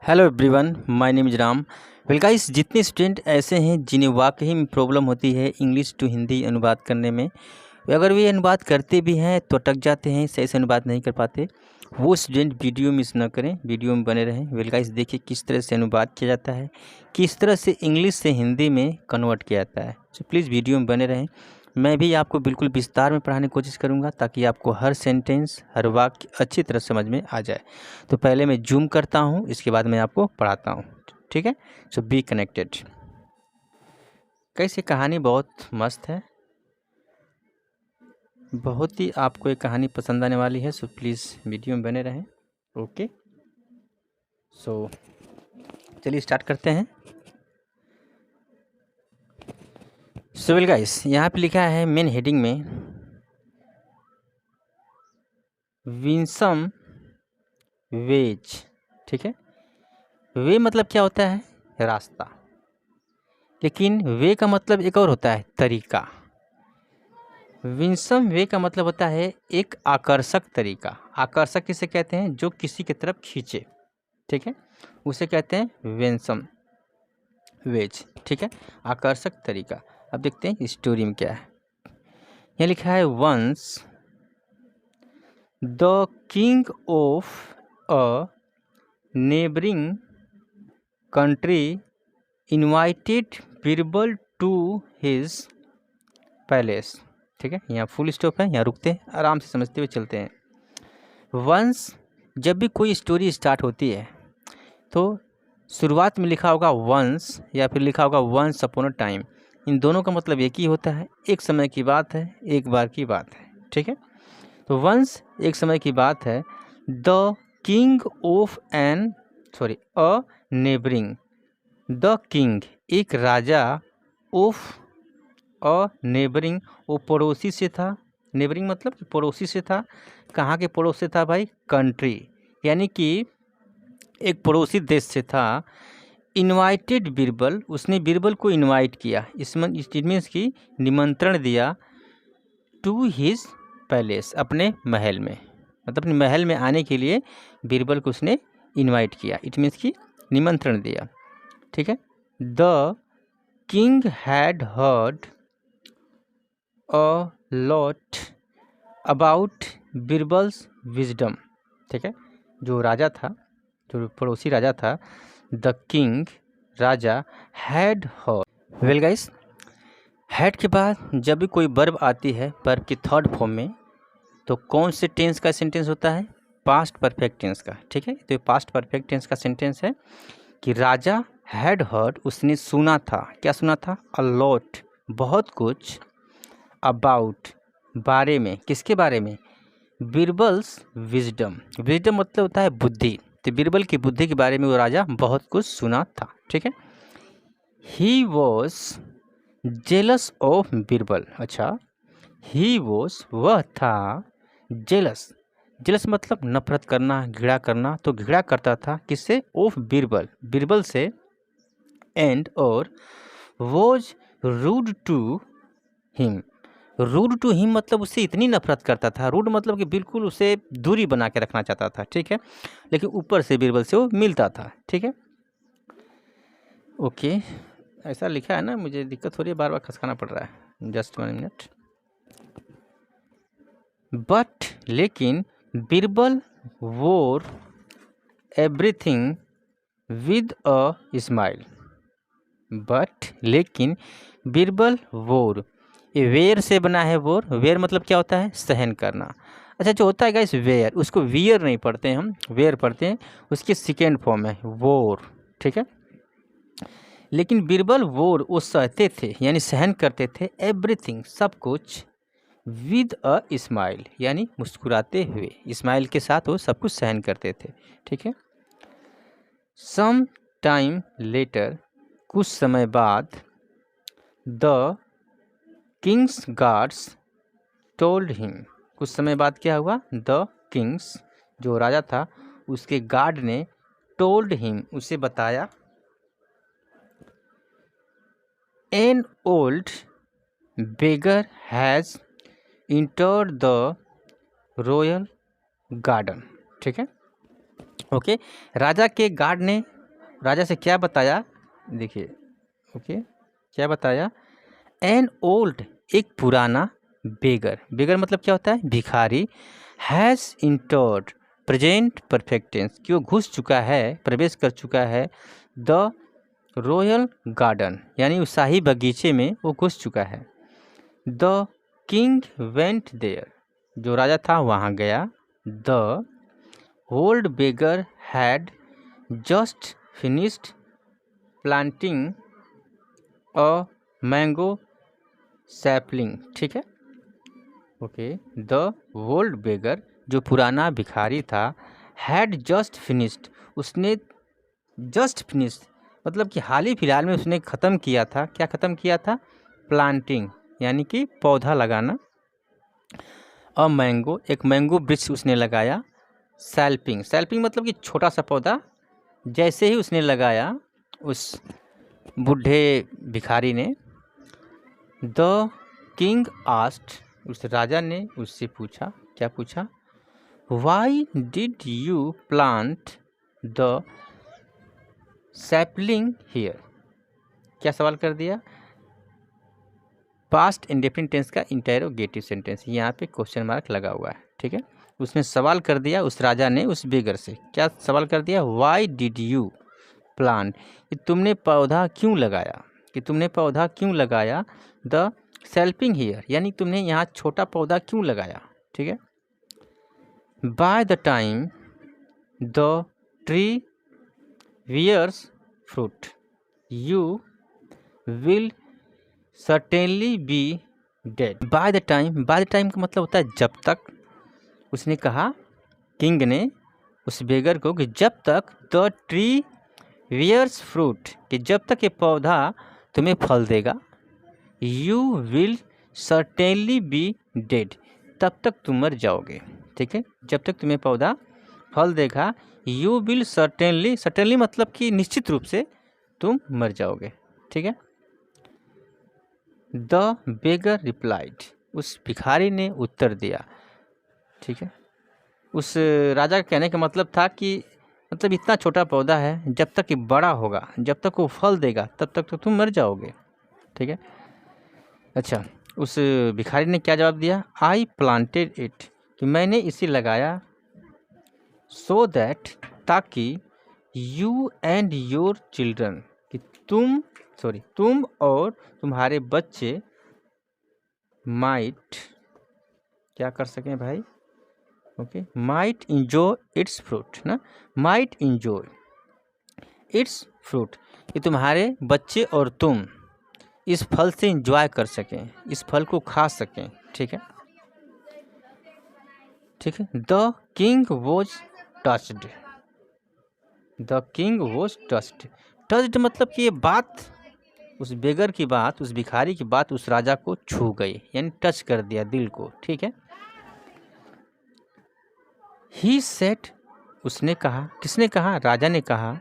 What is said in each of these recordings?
Hello everyone, my name is Ram. Well guys, जितने student ऐसे हैं जिन्हें वाकई में प्रॉब्लम होती है इंग्लिश टू हिंदी अनुवाद करने में, अगर वे अनुवाद करते भी हैं तो अटक जाते हैं, सही से अनुवाद नहीं कर पाते, वो स्टूडेंट वीडियो मिस न करें, वीडियो में बने रहें। वेल गाइस, देखिए किस तरह से अनुवाद किया जाता है, किस तरह से इंग्लिश से हिंदी में कन्वर्ट किया जाता है। सो प्लीज़ वीडियो में बने रहें। मैं भी आपको बिल्कुल विस्तार में पढ़ाने की कोशिश करूंगा ताकि आपको हर सेंटेंस, हर वाक्य अच्छी तरह समझ में आ जाए। तो पहले मैं जूम करता हूं, इसके बाद मैं आपको पढ़ाता हूं, ठीक है। सो बी कनेक्टेड। कैसे कहानी बहुत मस्त है, बहुत ही आपको ये कहानी पसंद आने वाली है। सो प्लीज़ वीडियो में बने रहें। ओके, सो चलिए स्टार्ट करते हैं। सो वेल गाइस, यहाँ पे लिखा है मेन हेडिंग में विंसम वेज, ठीक है। वे मतलब क्या होता है? रास्ता। लेकिन वे का मतलब एक और होता है, तरीका। विंसम वे का मतलब होता है एक आकर्षक तरीका। आकर्षक किसे कहते हैं? जो किसी की तरफ खींचे, ठीक है, उसे कहते हैं विंसम वेज, ठीक है, आकर्षक तरीका। अब देखते हैं स्टोरी में क्या है। यहाँ लिखा है once the king of a neighbouring country invited Birbal to his palace, ठीक है। यहाँ फुल स्टॉप है, यहाँ रुकते हैं, आराम से समझते हुए चलते हैं। वंस, जब भी कोई स्टोरी स्टार्ट होती है तो शुरुआत में लिखा होगा वंस या फिर लिखा होगा वंस अपॉन अ टाइम। इन दोनों का मतलब एक ही होता है, एक समय की बात है, एक बार की बात है, ठीक है। तो वंस एक समय की बात है। The king of a neighbouring, the king एक राजा, ऑफ अ नेबरिंग वो पड़ोसी से था। नेबरिंग मतलब पड़ोसी से था। कहाँ के पड़ोस से था भाई? कंट्री, यानी कि एक पड़ोसी देश से था। इनवाइटेड बीरबल, उसने बीरबल को इनवाइट किया, इसमें मीन्स की निमंत्रण दिया। टू हिज पैलेस, अपने महल में, मतलब अपने महल में आने के लिए बीरबल को उसने इनवाइट किया। इट मीन्स की निमंत्रण दिया, ठीक है। The king had heard a lot about Birbal's wisdom, ठीक है। जो राजा था, जो पड़ोसी राजा था, the king Raja, had heard. Well guys, had के बाद जब भी कोई वर्ब आती है वर्ब की थर्ड फॉर्म में, तो कौन से टेंस का सेंटेंस होता है? पास्ट परफेक्ट टेंस का, ठीक है। तो ये पास्ट परफेक्ट टेंस का सेंटेंस है कि राजा हैड हर्ड, उसने सुना था। क्या सुना था? अ लॉट, बहुत कुछ, अबाउट बारे में, किसके बारे में? बीरबल्स विजडम। विजडम मतलब होता है बुद्धि, तो बीरबल की बुद्धि के बारे में वो राजा बहुत कुछ सुना था, ठीक है। He was jealous of Birbal, अच्छा, ही वॉज वह था, जेलस, जेलस मतलब नफरत करना, घृणा करना, तो घृणा करता था किससे? ऑफ बीरबल, बीरबल से। एंड और was rude to him, rude to him मतलब उससे इतनी नफरत करता था। रूड मतलब कि बिल्कुल उसे दूरी बना के रखना चाहता था, ठीक है। लेकिन ऊपर से बीरबल से वो मिलता था, ठीक है। ओके, ऐसा लिखा है ना, मुझे दिक्कत हो रही है, बार बार खसकाना पड़ रहा है। Just 1 minute. बट लेकिन बीरबल वोर everything with a smile, but लेकिन बीरबल वोर, ये वेयर से बना है। वोर, वेयर मतलब क्या होता है? सहन करना। अच्छा, जो होता है गाइस वेयर, उसको वियर नहीं पढ़ते हैं हम, वेयर पढ़ते हैं, उसकी सेकेंड फॉर्म है वोर, ठीक है। लेकिन बीरबल वोर, वो सहते थे यानी सहन करते थे, एवरीथिंग सब कुछ, विद अ स्माइल यानी मुस्कुराते हुए, स्माइल के साथ वो सब कुछ सहन करते थे, ठीक है। सम टाइम लेटर, कुछ समय बाद, the Kings guards told him, कुछ समय बाद क्या हुआ? द किंग्स, जो राजा था, उसके गार्ड ने टोल्ड हिम, उसे बताया। An old beggar has entered the royal garden, ठीक है। ओके, राजा के गार्ड ने राजा से क्या बताया, देखिए, ओके, क्या बताया, एन ओल्ड, एक पुराना, बेगर, बेगर मतलब क्या होता है, भिखारी, has entered, present perfect tense, कि वो घुस चुका है, प्रवेश कर चुका है, द रॉयल गार्डन, यानी उस शाही बगीचे में वो घुस चुका है। द किंग वेंट देयर, जो राजा था वहाँ गया। The old beggar had just finished planting a mango sapling, ठीक है, ओके। द ओल्ड बेगर, जो पुराना भिखारी था, हैड जस्ट फिनिश्ड, उसने जस्ट फिनिश्ड मतलब कि हाल ही फिलहाल में उसने ख़त्म किया था, क्या ख़त्म किया था, प्लांटिंग, यानी कि पौधा लगाना, अ मैंगो, एक मैंगो वृक्ष उसने लगाया, सैल्पिंग, सैल्पिंग मतलब कि छोटा सा पौधा, जैसे ही उसने लगाया उस बूढ़े भिखारी ने, द किंग आस्क्ड, उस राजा ने उससे पूछा, क्या पूछा, why did you plant the sapling here, क्या सवाल कर दिया, पास्ट इंडेफिनिट टेंस का इंटेरोगेटिव सेंटेंस, यहाँ पे क्वेश्चन मार्क लगा हुआ है, ठीक है। उसने सवाल कर दिया, उस राजा ने उस बेगर से क्या सवाल कर दिया, वाई डिड यू प्लांट, कि तुमने पौधा क्यों लगाया, कि तुमने पौधा क्यों लगाया, द सेल्पिंग हियर, यानी तुमने यहाँ छोटा पौधा क्यों लगाया, ठीक है। By the time the tree wears fruit you will certainly be dead. By the time, by the time का मतलब होता है जब तक, उसने कहा, किंग ने उस बेगर को, कि जब तक द ट्री वियर्स फ्रूट, कि जब तक ये पौधा तुम्हें फल देगा, you will certainly be dead, तब तक तुम मर जाओगे, ठीक है। जब तक तुम्हें पौधा फल देगा, यू विल सर्टेनली, सर्टेनली मतलब कि निश्चित रूप से तुम मर जाओगे, ठीक है। द बेगर रिप्लाइड, उस भिखारी ने उत्तर दिया, ठीक है। उस राजा का कहने का मतलब था कि मतलब इतना छोटा पौधा है, जब तक ये बड़ा होगा, जब तक वो फल देगा, तब तक तो तुम मर जाओगे, ठीक है। अच्छा, उस भिखारी ने क्या जवाब दिया, आई प्लांटेड इट, कि मैंने इसे लगाया, सो दैट, ताकि, यू एंड योर चिल्ड्रन, कि तुम और तुम्हारे बच्चे, माइट, क्या कर सकें भाई, okay, might enjoy it's fruit ना, माइट इंजॉय इट्स फ्रूट, कि तुम्हारे बच्चे और तुम इस फल से इंजॉय कर सकें, इस फल को खा सकें, ठीक है, ठीक है। The king was touched, the king was touched, touched मतलब कि ये बात, उस बेगर की बात, उस भिखारी की बात उस राजा को छू गई, यानी टच कर दिया दिल को, ठीक है। ही सेड, उसने कहा, किसने कहा, राजा ने कहा,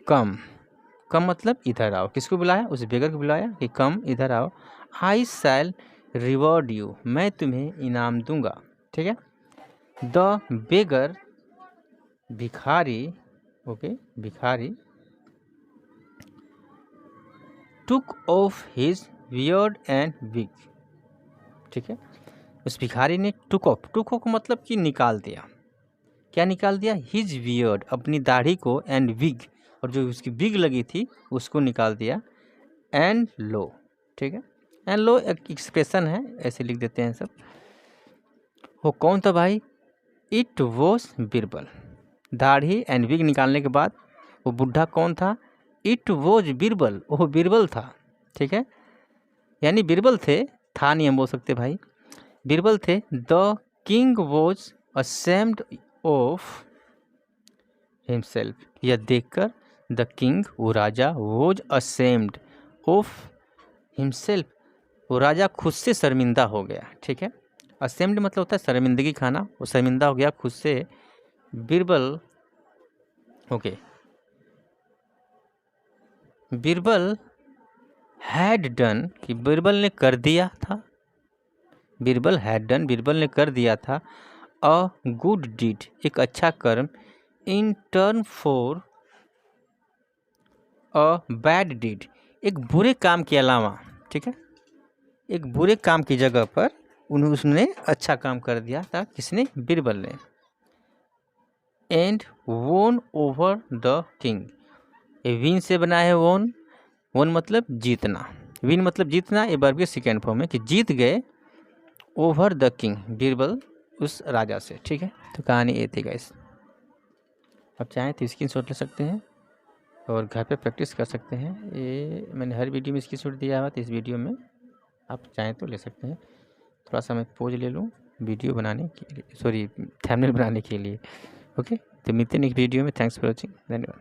कम, कम मतलब इधर आओ, किसको बुलाया, उस बेगर को बुलाया कि कम इधर आओ, आई शैल रिवॉर्ड यू, मैं तुम्हें इनाम दूंगा, ठीक है। द बेगर, भिखारी, ओके, भिखारी, took off his beard and wig, ठीक है। उस भिखारी ने टुक ऑफ मतलब कि निकाल दिया, क्या निकाल दिया, हिज बियर्ड, अपनी दाढ़ी को, एंड विग, और जो उसकी विग लगी थी उसको निकाल दिया, एंड लो, ठीक है। एंड लो एक एक्सप्रेशन है, ऐसे लिख देते हैं सब। वो कौन था भाई, इट वॉज बीरबल, दाढ़ी एंड विग निकालने के बाद वो बुढ़ा कौन था, इट वॉज बीरबल, वो बीरबल था, ठीक है, यानी बीरबल थे, था नहीं हम बोल सकते भाई, बीरबल थे। The king was ashamed of himself, यह देखकर द किंग, वो राजा, वॉज असेम्ड ऑफ हिमसेल्फ, वो राजा खुद से शर्मिंदा हो गया, ठीक है। असेम्ड मतलब होता है शर्मिंदगी खाना, वो शर्मिंदा हो गया खुद से, Birbal, okay, Birbal had done, कि बीरबल ने कर दिया था, बीरबल हैड डन, बीरबल ने कर दिया था, अ गुड डीड, एक अच्छा कर्म, in turn for a bad deed, एक बुरे काम के अलावा, ठीक है, एक बुरे काम की जगह पर उसने अच्छा काम कर दिया था, किसने, बीरबल ने। एंड वोन ओवर द किंग, ये विन से बना है वोन, वोन मतलब जीतना, विन मतलब जीतना, ये वर्ब के सेकेंड फॉर्म है कि जीत गए ओवर द किंग, बीरबल उस राजा से, ठीक है। तो कहानी ये थी गाइस। आप चाहें तो स्क्रीनशॉट ले सकते हैं और घर पे प्रैक्टिस कर सकते हैं। ये मैंने हर वीडियो में स्क्रीनशॉट दिया हुआ, तो इस वीडियो में आप चाहें तो ले सकते हैं। थोड़ा सा मैं पोज ले लूँ वीडियो बनाने के लिए, सॉरी थंबनेल बनाने के लिए। ओके, तो मिलते हैं नेक्स्ट वीडियो में। थैंक्स फॉर वॉचिंग, धन्यवाद।